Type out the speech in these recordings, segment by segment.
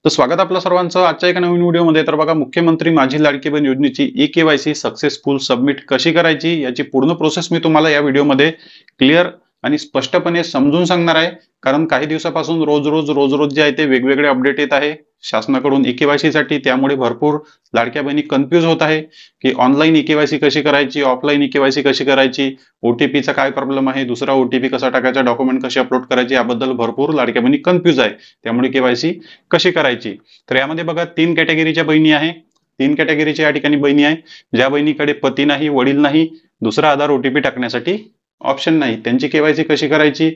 तर स्वागत आपलं सर्वांचं आजच्या एका नवीन व्हिडिओमध्ये। तर बघा, मुख्यमंत्री माझी लाडकी बहीण योजनेची ई-केवायसी सक्सेसफुल सबमिट कशी करायची याची पूर्ण प्रोसेस मी तुम्हाला या व्हिडिओमध्ये क्लिअर आणि स्पष्टपणे समजून सांगणार आहे। कारण काही दिवसापासून रोज जे आहे ते वेगवेगळे अपडेट येत आहे शासनाकडून ई-केवायसी साठी, त्यामुळे भरपूर लाडक्या बहिणी कन्फ्यूज होत आहे की ऑनलाईन ई-केवायसी कशी करायची, ऑफलाईन ई-केवायसी कशी करायची, ओटीपीचा काय प्रॉब्लेम आहे, दुसरा ओटीपी कसा टाकायचा, डॉक्युमेंट कसे अपलोड करायचे, याबद्दल भरपूर लाडक्या बहिणी कन्फ्यूज आहे। त्यामुळे केवायसी कशी करायची, तर यामध्ये बघा 3 कॅटेगरीच्या बहिणी आहे। 3 कॅटेगरीच्या या ठिकाणी बहिणी आहे ज्या बहिणीकडे पती नाही, वडील नाही, दुसरा आधार ओटीपी टाकण्यासाठी ऑप्शन नाही, त्यांची केवायसी कशी करायची।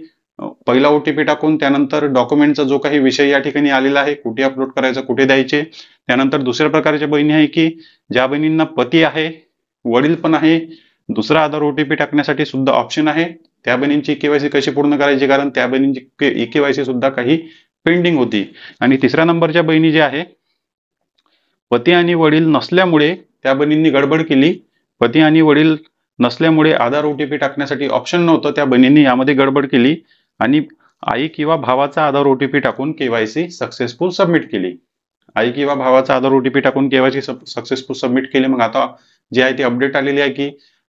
पहिला ओटीपी टाकून त्यानंतर डॉक्युमेंटचा जो काही विषय या ठिकाणी आलेला आहे, कुठे अपलोड करायचं, कुठे द्यायचे। त्यानंतर दुसऱ्या प्रकारच्या बहिणी आहे की ज्या बहिणींना पती आहे, वडील पण आहे, दुसरा आधार ओटीपी टाकण्यासाठी सुद्धा ऑप्शन आहे, त्या बहिणींची केवायसी कशी पूर्ण करायची, कारण त्या बहिणींची केवायसी सुद्धा काही पेंडिंग होती। आणि तिसऱ्या नंबरच्या बहिणी जे आहे, पती आणि वडील नसल्यामुळे त्या बहिणींनी गडबड केली। पती आणि वडील नसल्यामुळे आधार ओटीपी टाकण्यासाठी ऑप्शन नव्हतं, त्या बहिणींनी यामध्ये गडबड केली आणि आई किंवा भावाचा आधार ओटीपी टाकून केवायसी सक्सेसफुल सबमिट केली। आई किंवा भावाचा आधार ओटीपी टाकून केवायसी सक्सेसफुल सबमिट केली। मग आता जे आहे ती अपडेट आलेली आहे की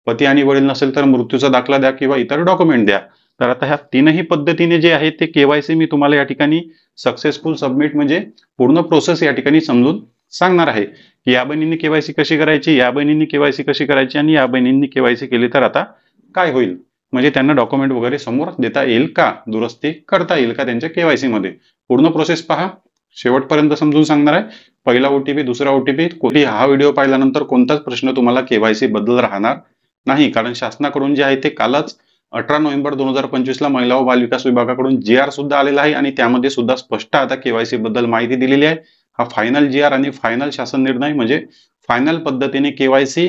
पती आणि वडील नसेल तर मृत्यूचा दाखला द्या किंवा इतर डॉक्युमेंट द्या। तर आता ह्या तीनही पद्धतीने जे आहे ते केवायसी मी तुम्हाला या ठिकाणी सक्सेसफुल सबमिट म्हणजे पूर्ण प्रोसेस या ठिकाणी समजून सांगणार आहे की या बहिणींनी केवायसी कशी करायची, या बहिणींनी केवायसी कशी करायची आणि या बहिणींनी केवायसी केली तर आता काय होईल, म्हणजे त्यांना डॉक्युमेंट वगैरे समोर देता येईल का, दुरुस्ती करता येईल का त्यांच्या केवायसी मध्ये। पूर्ण प्रोसेस पहा, शेवटपर्यंत समजून सांगणार आहे। पहिला ओटीपी, दुसरा ओटीपी, हा व्हिडिओ पाहिल्यानंतर कोणताच प्रश्न तुम्हाला केवायसी बद्दल राहणार नाही, कारण शासनाकडून जे आहे ते कालच 18 नोव्हेंबर 2025 ला महिला व बाल विकास विभागाकडून जी-आर सुद्धा आलेला आहे आणि त्यामध्ये सुद्धा स्पष्ट आता केवायसी बद्दल माहिती दिलेली आहे। हा फायनल जी-आर आणि फायनल शासन निर्णय म्हणजे फायनल पद्धतीने केवायसी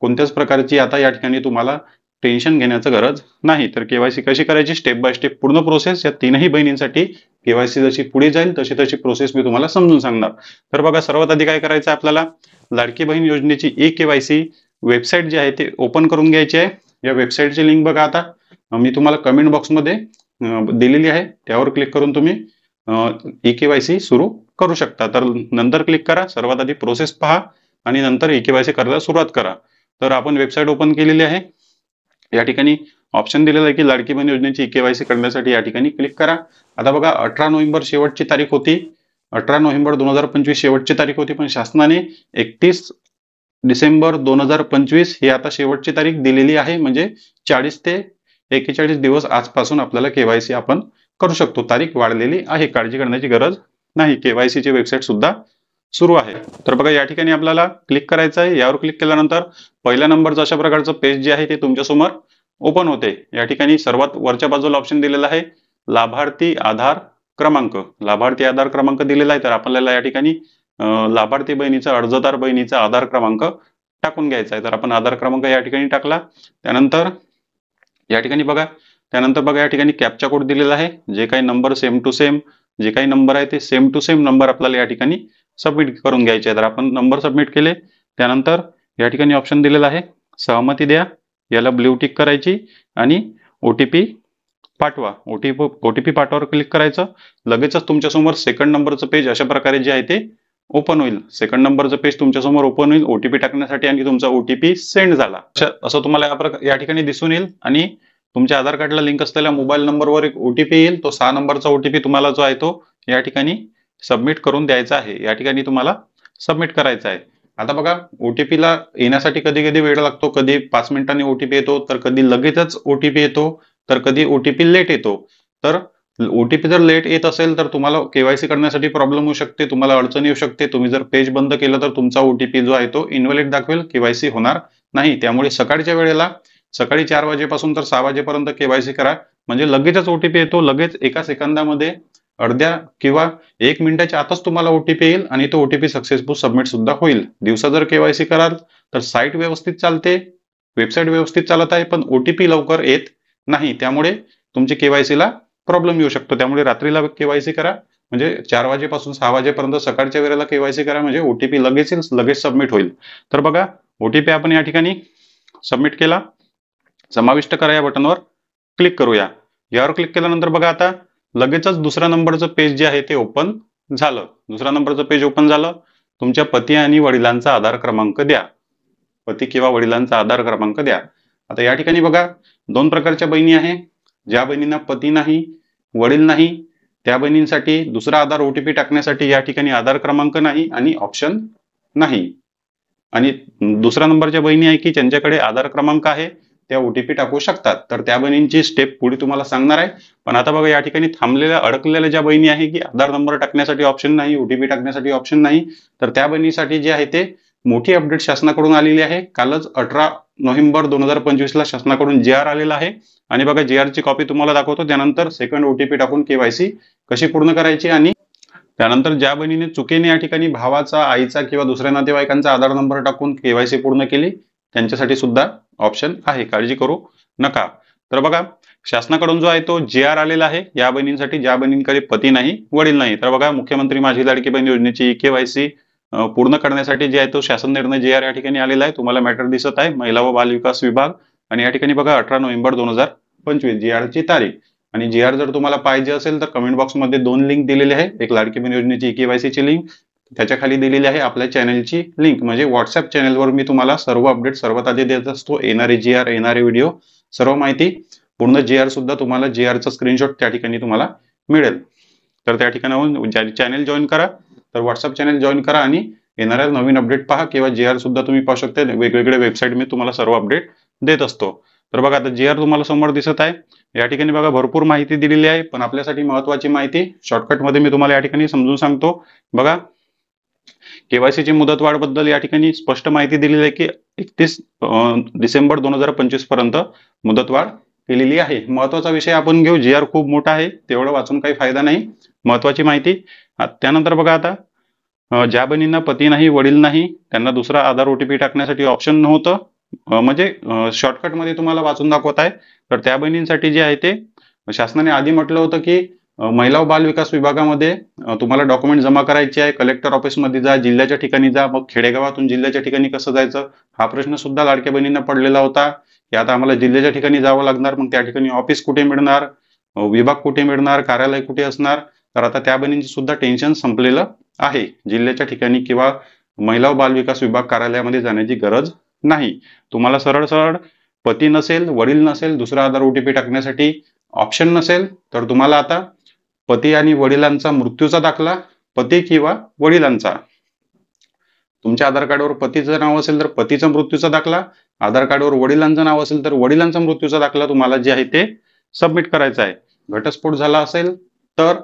कोणत्याच प्रकारची आता या ठिकाणी तुम्हाला टेन्शन घेण्याची गरज नाही। तर केवायसी कशी करायची स्टेप बाय स्टेप पूर्ण प्रोसेस या तीनही बहिणींसाठी केवायसी जशी पुढे जाईल तशी तशी प्रोसेस मी तुम्हाला समजून सांगणार। तर बघा, सर्वात आधी काय करायचं आपल्याला, लाडकी बहीण योजनेची ई-केवायसी वेबसाईट जी आहे ते ओपन करून घ्यायची आहे। या वेबसाईटची लिंक बघा आता मी तुम्हाला कमेंट बॉक्समध्ये दिलेली आहे, त्यावर क्लिक करून तुम्ही ई-केवायसी सुरू करू शकता। तर नंतर क्लिक करा, सर्वात आधी प्रोसेस पहा आणि नंतर ई-केवायसी करायला सुरुवात करा। तर आपण वेबसाईट ओपन केलेली आहे, या ठिकाणी ऑप्शन दिलेला आहे की लाडकी बहीण योजनेची ई-केवायसी करण्यासाठी या ठिकाणी क्लिक करा। आता बघा, 18 नोव्हेंबर शेवटची तारीख होती, 18 नोव्हेंबर 2025 शेवटची तारीख होती, पण शासनाने 31 डिसेंबर 2025 ही आता शेवटची तारीख दिलेली आहे, म्हणजे 40 ते 41 दिवस आजपासून आपल्याला केवायसी आपण करू शकतो। तारीख वाढलेली आहे, काळजी करण्याची गरज नाही, केवायसी ची वेबसाईट सुद्धा सुरू आहे। तर बघा, या ठिकाणी आपल्याला क्लिक करायचं आहे। यावर क्लिक केल्यानंतर पहिल्या नंबरचं अशा प्रकारचं पेज जे आहे ते तुमच्या समोर ओपन होते। या ठिकाणी सर्वात वरच्या बाजूला ऑप्शन दिलेला आहे लाभार्थी आधार क्रमांक, लाभार्थी आधार क्रमांक दिलेला आहे। तर आपल्याला या ठिकाणी लाभार्थी बहिणीचा, अर्जदार बहिणीचा आधार क्रमांक टाकून घ्यायचा आहे। तर आपण आधार क्रमांक या ठिकाणी टाकला। त्यानंतर या ठिकाणी या ठिकाणी कॅप्चा कोड दिलेला आहे, जे काही नंबर सेम टू सेम, जे काही नंबर आहे ते सेम टू सेम नंबर आपल्याला या ठिकाणी सबमिट करून घ्यायचे आहे। तर आपण नंबर सबमिट केले, त्यानंतर या ठिकाणी ऑप्शन दिलेला आहे सहमती द्या, याला ब्ल्यू टिक करायची आणि ओटीपी पाठवा, ओटीपी पाठवावर क्लिक करायचं। लगेचच तुमच्या समोर सेकंड नंबरचं पेज अशा प्रकारे जे आहे ते ओपन होईल। सेकंड नंबरचं पेज तुमच्या समोर ओपन होईल ओटीपी टाकण्यासाठी आणि तुमचा ओटीपी सेंड झाला असं तुम्हाला या ठिकाणी दिसून येईल। आणि तुमच्या आधार कार्डला लिंक असलेल्या मोबाईल नंबरवर एक ओटीपी येईल, तो 6 नंबरचा ओटीपी तुम्हाला जो आहे तो या ठिकाणी सबमिट करून द्यायचा आहे, या ठिकाणी तुम्हाला सबमिट करायचा आहे। आता बघा, ओटीपीला येण्यासाठी कधी कधी वेळ लागतो, कधी 5 मिनिटांनी ओटीपी येतो, तर कधी लगेचच ओटीपी येतो, तर कधी ओटीपी लेट येतो। तर ओटीपी जर लेट येत असेल तर तुम्हाला केवायसी करण्यासाठी प्रॉब्लेम होऊ शकते, तुम्हाला अडचण येऊ शकते। तुम्ही जर पेज बंद केलं तर तुमचा ओटीपी जो आहे तो इनव्हॅलिड दाखवेल, केवायसी होणार नाही। त्यामुळे सकाळच्या वेळेला सकाळी 4 वाजेपासून तर 6 वाजेपर्यंत केवायसी करा, म्हणजे लगेचच ओटीपी येतो, लगेच एका सेकंदामध्ये, अर्ध्या किंवा 1 मिनिटाच्या आतच तुम्हाला ओटीपी येईल आणि तो ओटीपी सक्सेसफुल सबमिट सुद्धा होईल। दिवसा जर केवायसी कराल तर साईट व्यवस्थित चालते, वेबसाईट व्यवस्थित चालत आहे, पण ओटीपी लवकर येत नाही, त्यामुळे तुमची केवायसीला प्रॉब्लेम येऊ शकतो। त्यामुळे रात्रीला केवायसी करा, म्हणजे 4 वाजेपासून 6 वाजेपर्यंत सकाळच्या वेळेला केवायसी करा, म्हणजे ओटीपी लगेच सबमिट होईल। तर बघा, ओटीपी आपण या ठिकाणी सबमिट केला, समाविष्ट करा या बटनवर क्लिक करूया। यावर क्लिक केल्यानंतर बघा, आता लगेचच दुसऱ्या नंबरचं पेज जे आहे ते ओपन झालं. दुसरा नंबरचं पेज ओपन झालं. तुमच्या पती आणि वडिलांचा आधार क्रमांक द्या. पती किंवा वडिलांचा आधार क्रमांक द्या. आता या ठिकाणी बघा, 2 प्रकारच्या बहिणी आहे. ज्या बहिणींना पती नाही, वडील नाही, त्या बहिणींसाठी दुसरा आधार ओटीपी टाकण्यासाठी या ठिकाणी आधार क्रमांक नाही आणि ऑप्शन नाही. आणि दुसरा नंबरच्या बहिणी आहे की ज्यांच्याकडे आधार क्रमांक आहे, त्या ओटीपी टाकू शकतात. तर त्या बहिणींची स्टेप पुढे तुम्हाला सांगणार आहे. पण आता बघा, या ठिकाणी थांबलेल्या अडकलेल्या ज्या बहिणी आहे की आधार नंबर टाकण्यासाठी ऑप्शन नाही, ओटीपी टाकण्यासाठी ऑप्शन नाही, तर त्या बहिणीसाठी जे आहे ते मोठी अपडेट शासनाकडून आलेली आहे. कालच 18 नोव्हेंबर 2025 ला शासनाकडून JR आलेला आहे. आणि बघा, JR ची कॉपी तुम्हाला दाखवतो. त्यानंतर सेकंड ओटीपी टाकून केवायसी कशी पूर्ण करायची, आणि त्यानंतर ज्या बहिणीने चुकीने या ठिकाणी भावाचा, आईचा किंवा दुसऱ्या नातेवाईकांचा आधार नंबर टाकून केवायसी पूर्ण केली, त्यांच्यासाठी सुद्धा ऑप्शन आहे, काळजी करू नका. तर बघा, शासनाकडून जो आहे तो JR आलेला आहे या बहिणींसाठी, ज्या बहिणींकडे पती नाही, वडील नाही. तर बघा, मुख्यमंत्री माझी लाडकी बहीण योजनेची केवायसी पूर्ण करण्यासाठी जे आहे तो शासन निर्णय JR या ठिकाणी आलेला आहे. तुम्हाला मॅटर दिसत आहे, महिला व बाल विकास विभाग. आणि या ठिकाणी बघा, 18 नोव्हेंबर 2025 JR ची तारीख. आणि JR जर तुम्हाला पाहिजे असेल तर कमेंट बॉक्समध्ये 2 लिंक दिलेले आहे. एक लाडकी बहीण योजनेची केवायसी ची लिंक, त्याच्या खाली दिलेली आहे आपल्या चॅनलची लिंक. म्हणजे व्हॉट्सअप चॅनलवर मी तुम्हाला सर्व अपडेट सर्वात आधी देत असतो. येणारे JR, येणारे व्हिडिओ, सर्व माहिती, पूर्ण JR सुद्धा तुम्हाला, JR चा स्क्रीनशॉट त्या ठिकाणी तुम्हाला मिळेल. तर त्या ठिकाणाहून चॅनल जॉईन करा, तर व्हॉट्सअप चॅनल जॉईन करा आणि येणाऱ्या नवीन अपडेट पहा. किंवा JR सुद्धा तुम्ही पाहू शकता. वेगवेगळे वेबसाईट मी तुम्हाला सर्व अपडेट देत असतो. तर बघा, आता JR तुम्हाला समोर दिसत आहे. या ठिकाणी बघा, भरपूर माहिती दिलेली आहे, पण आपल्यासाठी महत्वाची माहिती शॉर्टकटमध्ये मी तुम्हाला या ठिकाणी समजून सांगतो. बघा, केवायसीची मुदतवाढ बद्दल या ठिकाणी स्पष्ट माहिती दिलेली आहे की 31 डिसेंबर 2025 पर्यंत मुदतवाढ केलेली आहे. महत्वाचा विषय आपण घेऊ. JR खूप मोठा आहे, तेवढं वाचून काही फायदा नाही. महत्वाची माहिती. त्यानंतर बघा, आता ज्या बहिणींना पती नाही, वडील नाही, त्यांना दुसरा आधार ओटीपी टाकण्यासाठी ऑप्शन नव्हतं, म्हणजे शॉर्टकटमध्ये तुम्हाला वाचून दाखवत आहे. तर त्या बहिणींसाठी जे आहे ते शासनाने आधी म्हटलं होतं की महिला व बाल विकास विभागामध्ये तुम्हाला डॉक्युमेंट जमा करायचे आहे. कलेक्टर ऑफिसमध्ये जा, जिल्ह्याच्या ठिकाणी जा. मग खेडेगावातून जिल्ह्याच्या ठिकाणी कसं जायचं, हा प्रश्न सुद्धा लाडक्या बहिणींना पडलेला होता की आता आम्हाला जिल्ह्याच्या ठिकाणी जावं लागणार. मग त्या ठिकाणी ऑफिस कुठे मिळणार, विभाग कुठे मिळणार, कार्यालय कुठे असणार. तर आता त्या बहिणींचं सुद्धा टेन्शन संपलेलं आहे. जिल्ह्याच्या ठिकाणी किंवा महिला व बाल विकास विभाग कार्यालयामध्ये जाण्याची गरज नाही. तुम्हाला सरळ सरळ पती नसेल, वडील नसेल, दुसरा आधार ओटीपी टाकण्यासाठी ऑप्शन नसेल, तर तुम्हाला आता पती आणि वडिलांचा मृत्यूचा दाखला, पती किंवा वडिलांचा, तुमच्या आधार कार्डवर पतीचं नाव असेल तर पतीचा मृत्यूचा दाखला, आधार कार्डवर वडिलांचं नाव असेल तर वडिलांचा मृत्यूचा दाखला तुम्हाला जे आहे ते सबमिट करायचा आहे. घटस्फोट झाला असेल तर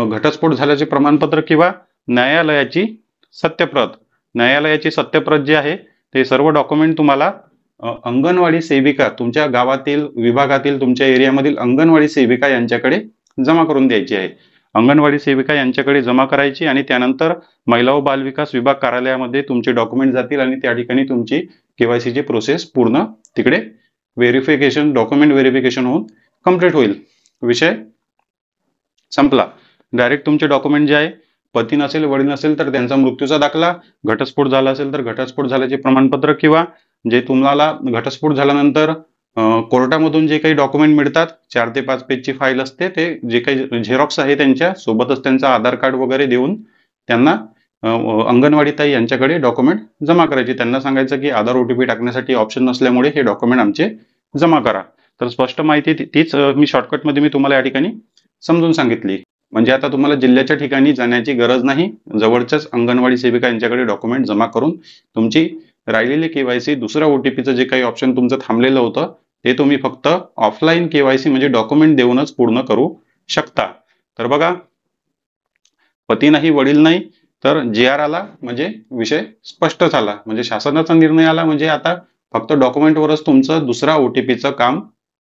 घटस्फोट झाल्याचे प्रमाणपत्र किंवा न्यायालयाची सत्यप्रत, न्यायालयाची सत्यप्रत जे आहे ते सर्व डॉक्युमेंट तुम्हाला अंगणवाडी सेविका, तुमच्या गावातील, विभागातील, तुमच्या एरियामधील अंगणवाडी सेविका यांच्याकडे जमा करून द्यायची आहे. अंगणवाडी सेविका यांच्याकडे जमा करायची आणि त्यानंतर महिला व बाल विकास विभाग कार्यालयामध्ये तुमचे डॉक्युमेंट जातील आणि त्या ठिकाणी तुमची केवायसीची प्रोसेस पूर्ण तिकडे व्हेरिफिकेशन, डॉक्युमेंट व्हेरिफिकेशन होऊन कंप्लीट होईल. विषय संपला. डायरेक्ट तुमचे डॉक्युमेंट जे आहे, पती नसेल, वडील नसेल तर त्यांचा मृत्यूचा दाखला, घटस्फोट झाला असेल तर घटस्फोट झाल्याचे प्रमाणपत्र, किंवा जे तुम्हाला घटस्फोट झाल्यानंतर कोर्टामधून जे काही डॉक्युमेंट मिळतात, 4 ते 5 पेजची फाईल असते, ते जे काही झेरॉक्स आहे त्यांच्या सोबतच त्यांचा आधार कार्ड वगैरे देऊन त्यांना अंगणवाडी ताई यांच्याकडे डॉक्युमेंट जमा करायचे. त्यांना सांगायचं की आधार ओटीपी टाकण्यासाठी ऑप्शन नसल्यामुळे हे डॉक्युमेंट आमचे जमा करा. तर स्पष्ट माहिती तीच मी शॉर्टकटमध्ये मी तुम्हाला या ठिकाणी समजून सांगितली. म्हणजे आता तुम्हाला जिल्ह्याच्या ठिकाणी जाण्याची गरज नाही. जवळच्याच अंगणवाडी सेविका यांच्याकडे डॉक्युमेंट जमा करून तुमची राहिलेली केवायसी, दुसरा ओटीपीचं जे काही ऑप्शन तुमचं थांबलेलं होतं ते तुम्ही फक्त ऑफलाईन केवायसी म्हणजे डॉक्युमेंट देऊनच पूर्ण करू शकता. तर बघा, पती नाही, वडील नाही, तर JR आला म्हणजे विषय स्पष्ट झाला. म्हणजे शासनाचा निर्णय आला म्हणजे आता फक्त डॉक्युमेंटवरच तुमचं दुसरा ओटीपीचं काम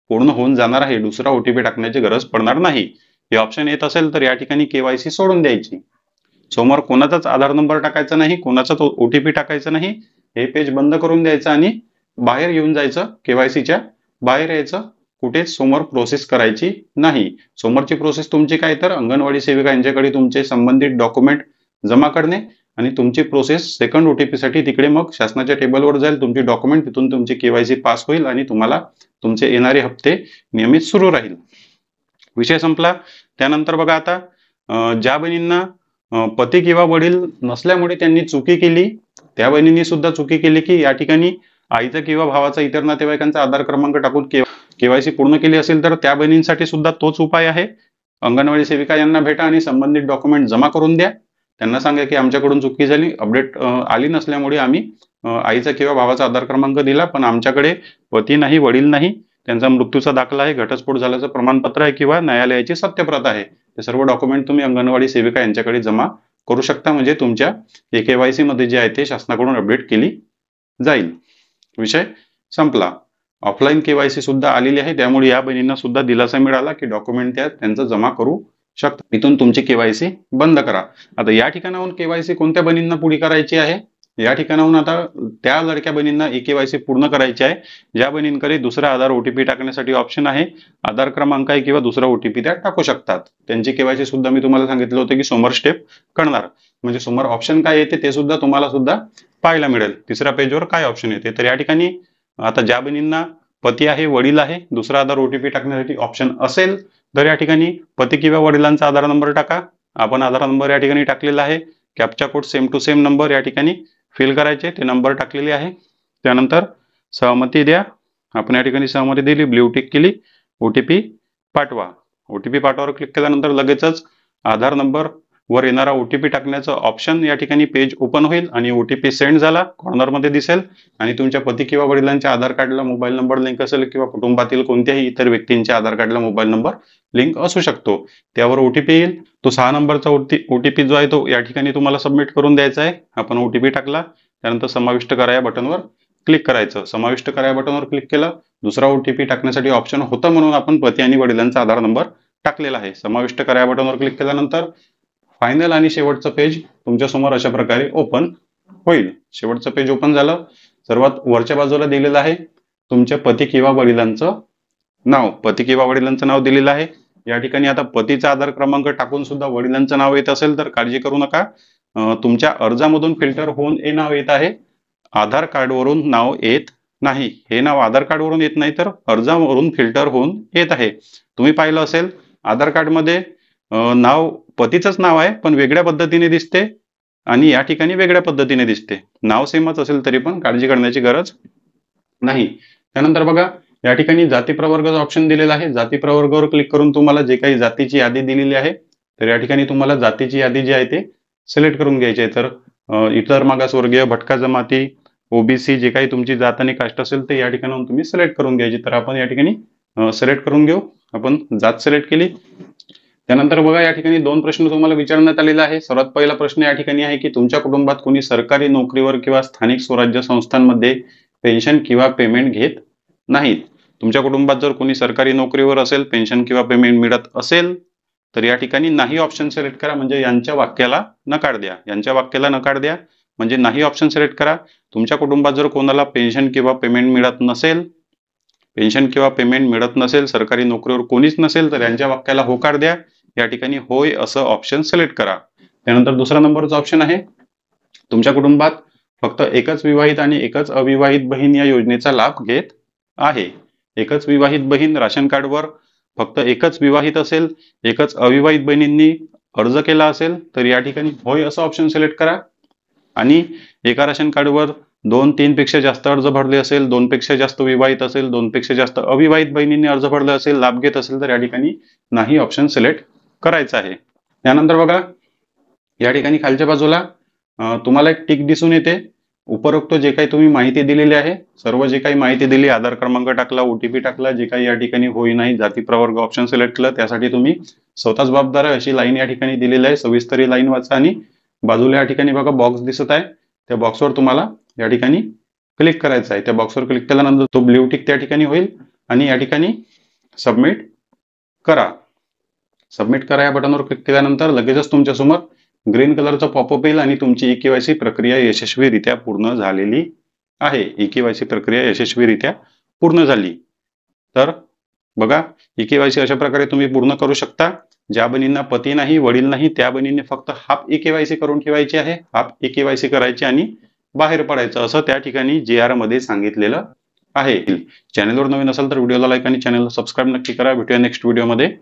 पूर्ण होऊन जाणार आहे. दुसरा ओटीपी टाकण्याची गरज पडणार नाही. हे ऑप्शन येत असेल तर या ठिकाणी केवायसी सोडून द्यायची. समोर कोणाचाच आधार नंबर टाकायचा नाही, कोणाचाच ओटीपी टाकायचा नाही. हे पेज बंद करून द्यायचं आणि बाहेर येऊन जायचं, केवायसीच्या बाहेर यायचं. कुठेच समोर प्रोसेस करायची नाही. समोरची प्रोसेस तुमची काय, तर अंगणवाडी सेविका यांच्याकडे तुमचे संबंधित डॉक्युमेंट जमा करणे आणि तुमची प्रोसेस सेकंड ओटीपी साठी तिकडे मग शासनाच्या टेबलवर जाईल. तुमची डॉक्युमेंट, तिथून तुमची केवायसी पास होईल आणि तुम्हाला तुमचे येणारे हप्ते नियमित सुरू राहील. विषय संपला. त्यानंतर बघा, आता ज्या बहिणींना पती किंवा वडील नसल्यामुळे त्यांनी चुकी केली, त्या बहिणींनी सुद्धा चुकी केली की या ठिकाणी आईचा किंवा भावाचा इतर नातेवाईकांचा आधार क्रमांक टाकून केवायसी पूर्ण केली असेल तर त्या बहिणींसाठी सुद्धा तोच उपाय आहे. अंगणवाडी सेविका यांना भेटा आणि संबंधित डॉक्युमेंट जमा करून द्या. त्यांना सांगा की आमच्याकडून चुकी झाली, अपडेट आली नसल्यामुळे आम्ही आईचा किंवा भावाचा आधार क्रमांक दिला, पण आमच्याकडे पती नाही, वडील नाही, त्यांचा मृत्यूचा दाखला आहे, घटस्फोट झाल्याचं प्रमाणपत्र आहे किंवा न्यायालयाची सत्यप्रत आहे. हे सर्व डॉक्युमेंट तुम्ही अंगणवाडी सेविका यांच्याकडे जमा करू शकता, म्हणजे तुमच्या केवायसी मध्ये जे आहे ते शासनाकडून अपडेट केली जाईल. विषय संपला. ऑफलाईन केवायसी सुद्धा आलेली आहे, त्यामुळे या बहिणींना सुद्धा दिलासा मिळाला की डॉक्युमेंट त्यांचं जमा करू शकता. इथून तुमची केवायसी बंद करा. आता या ठिकाणाहून केवायसी कोणत्या बहिणींना पुढे करायची आहे? या ठिकाणाहून आता त्या लडक्या बहिणींना केवायसी पूर्ण करायची आहे ज्या बहिणींकडे दुसरा आधार ओटीपी टाकण्यासाठी ऑप्शन आहे, आधार क्रमांक आहे किंवा दुसरा ओटीपी त्या टाकू शकतात. त्यांची केवायसी सुद्धा मी तुम्हाला सांगितलं होतं की समोर स्टेप करणार, म्हणजे समोर ऑप्शन काय येते ते सुद्धा तुम्हाला सुद्धा पाहायला मिळेल. तिसऱ्या पेजवर काय ऑप्शन येते. तर या ठिकाणी आता ज्या बहिणींना पती आहे, वडील आहे, दुसरा आधार ओटीपी टाकण्यासाठी ऑप्शन असेल तर या ठिकाणी पती किंवा वडिलांचा आधार नंबर टाका. आपण आधार नंबर या ठिकाणी टाकलेला आहे. Captcha code same to same number या ठिकाणी फिल करायचे, ते नंबर टाकलेले आहे. त्यानंतर सहमती द्या. आपण या ठिकाणी सहमती दिली, ब्ल्यू टिक केली. ओटीपी पाठवा. ओटीपी पाठवावर क्लिक केल्यानंतर लगेचच आधार नंबर वर येणारा ओटीपी टाकण्याचं ऑप्शन या ठिकाणी पेज ओपन होईल आणि ओटीपी सेंड झाला कॉर्नरमध्ये दिसेल आणि तुमच्या पती किंवा वडिलांच्या आधार कार्डला मोबाईल नंबर लिंक असेल किंवा कुटुंबातील कोणत्याही इतर व्यक्तींच्या आधार कार्डला मोबाईल नंबर लिंक असू शकतो, त्यावर ओटीपी येईल. तो 6 नंबरचा ओटीपी जो आहे तो या ठिकाणी तुम्हाला सबमिट करून द्यायचा आहे. आपण ओटीपी टाकला, त्यानंतर समाविष्ट करा या बटनवर क्लिक करायचं. समाविष्ट करा या बटनवर क्लिक केलं. दुसरा ओटीपी टाकण्यासाठी ऑप्शन होता म्हणून आपण पती आणि वडिलांचा आधार नंबर टाकलेला आहे. समाविष्ट करा या बटनवर क्लिक केल्यानंतर फायनल आणि शेवटचं पेज तुमच्या समोर अशा प्रकारे ओपन होईल. शेवटचं पेज ओपन झालं. सर्वात वरच्या बाजूला दिलेलं आहे तुमच्या पती किंवा वडिलांचं नाव. पती किंवा वडिलांचं नाव दिलेलं आहे. या ठिकाणी आता पतीचा आधार क्रमांक टाकून सुद्धा वडिलांचं नाव येत असेल तर काळजी करू नका. तुमच्या अर्जामधून फिल्टर होऊन हे नाव येत आहे, आधार कार्डवरून नाव येत नाही. हे नाव आधार कार्डवरून येत नाही तर अर्जावरून फिल्टर होऊन येत आहे. तुम्ही पाहिलं असेल आधार कार्डमध्ये नाव पतीचंच नाव आहे पण वेगळ्या पद्धतीने दिसते आणि या ठिकाणी वेगळ्या पद्धतीने दिसते. नाव सेमच असेल तरी पण काळजी करण्याची गरज नाही. त्यानंतर बघा या ठिकाणी जाती प्रवर्गाचा ऑप्शन दिलेला आहे. जाती प्रवर्गावर क्लिक करून तुम्हाला जे काही जातीची यादी दिलेली आहे तर या ठिकाणी तुम्हाला जातीची यादी जी आहे ते सिलेक्ट करून घ्यायची आहे. तर इतर मागासवर्गीय, भटका जमाती, ओबीसी जे काही तुमची जात आणि कास्ट असेल ते या ठिकाणाहून तुम्ही सिलेक्ट करून घ्यायची. तर आपण या ठिकाणी सिलेक्ट करून घेऊ. आपण जात सिलेक्ट केली. त्यानंतर बघा या ठिकाणी 2 प्रश्न तुम्हाला विचारण्यात आलेला आहे. सर्वात पहिला प्रश्न या ठिकाणी आहे की तुमच्या कुटुंबात कोणी सरकारी नोकरीवर किंवा स्थानिक स्वराज्य संस्थांमध्ये पेन्शन किंवा पेमेंट घेत नाहीत. तुमच्या कुटुंबात जर कोणी सरकारी नोकरीवर असेल, पेन्शन किंवा पेमेंट मिळत असेल तर या ठिकाणी नाही ऑप्शन सिलेक्ट करा, म्हणजे यांच्या वाक्याला नकार द्या. यांच्या वाक्याला नकार द्या म्हणजे नाही ऑप्शन सिलेक्ट करा. तुमच्या कुटुंबात जर कोणाला पेन्शन किंवा पेमेंट मिळत नसेल, सरकारी नोकरीवर कोणीच नसेल तर यांच्या वाक्याला होकार द्या. या ठिकाणी होय असं ऑप्शन सिलेक्ट करा. त्यानंतर दुसरा नंबरचा ऑप्शन आहे तुमच्या कुटुंबात फक्त एकच विवाहित आणि एकच अविवाहित बहीण या योजनेचा लाभ घेत आहे. एकच विवाहित बहीण राशन कार्डवर फक्त एकच विवाहित असेल, एकच अविवाहित बहिणींनी अर्ज केला असेल तर या ठिकाणी होय असं ऑप्शन सिलेक्ट करा. आणि एका राशन कार्डवर 2-3 पेक्षा जास्त अर्ज भरले असेल, 2 पेक्षा जास्त विवाहित असेल, 2 पेक्षा जास्त अविवाहित बहिणींनी अर्ज भरले असेल, लाभ घेत असेल तर या ठिकाणी नाही ऑप्शन सिलेक्ट करायचं आहे. त्यानंतर बघा या ठिकाणी खालच्या बाजूला तुम्हाला एक टिक दिसून येते. उपरोक्त जे काही तुम्ही माहिती दिलेली आहे, सर्व जे काही माहिती दिली, आधार क्रमांक टाकला, ओटीपी टाकला, जे काही या ठिकाणी होई नाही, जाती प्रवर्ग ऑप्शन सिलेक्ट केलं, त्यासाठी तुम्ही स्वतः जबाबदार आहे अशी लाईन या ठिकाणी दिलेली आहे. सविस्तर लाईन वाचा आणि बाजूला या ठिकाणी बघा बॉक्स दिसत आहे, त्या बॉक्सवर तुम्हाला या ठिकाणी क्लिक करायचं आहे. त्या बॉक्सवर क्लिक केल्यानंतर तो ब्ल्यू टिक त्या ठिकाणी होईल आणि या ठिकाणी सबमिट करा. सबमिट करा या बटनवर क्लिक केल्यानंतर लगेचच तुमच्या समोर ग्रीन कलरचा पॉपअप येईल आणि तुमची केवायसी प्रक्रिया यशस्वीरित्या पूर्ण झालेली आहे. केवायसी प्रक्रिया यशस्वीरित्या पूर्ण झाली. तर बघा केवायसी अशा प्रकारे तुम्ही पूर्ण करू शकता. ज्या बहिणींना पती नाही, वडील नाही, त्या बहिणींनी फक्त हाफ केवायसी करून ठेवायची आहे. हाफ केवायसी करायची आणि बाहेर पडायचं असं त्या ठिकाणी JR मध्ये सांगितलेलं आहे. चॅनलवर नवीन असाल तर व्हिडिओला लाईक आणि चॅनलला सबस्क्राईब नक्की करा. भेटूया नेक्स्ट व्हिडिओमध्ये.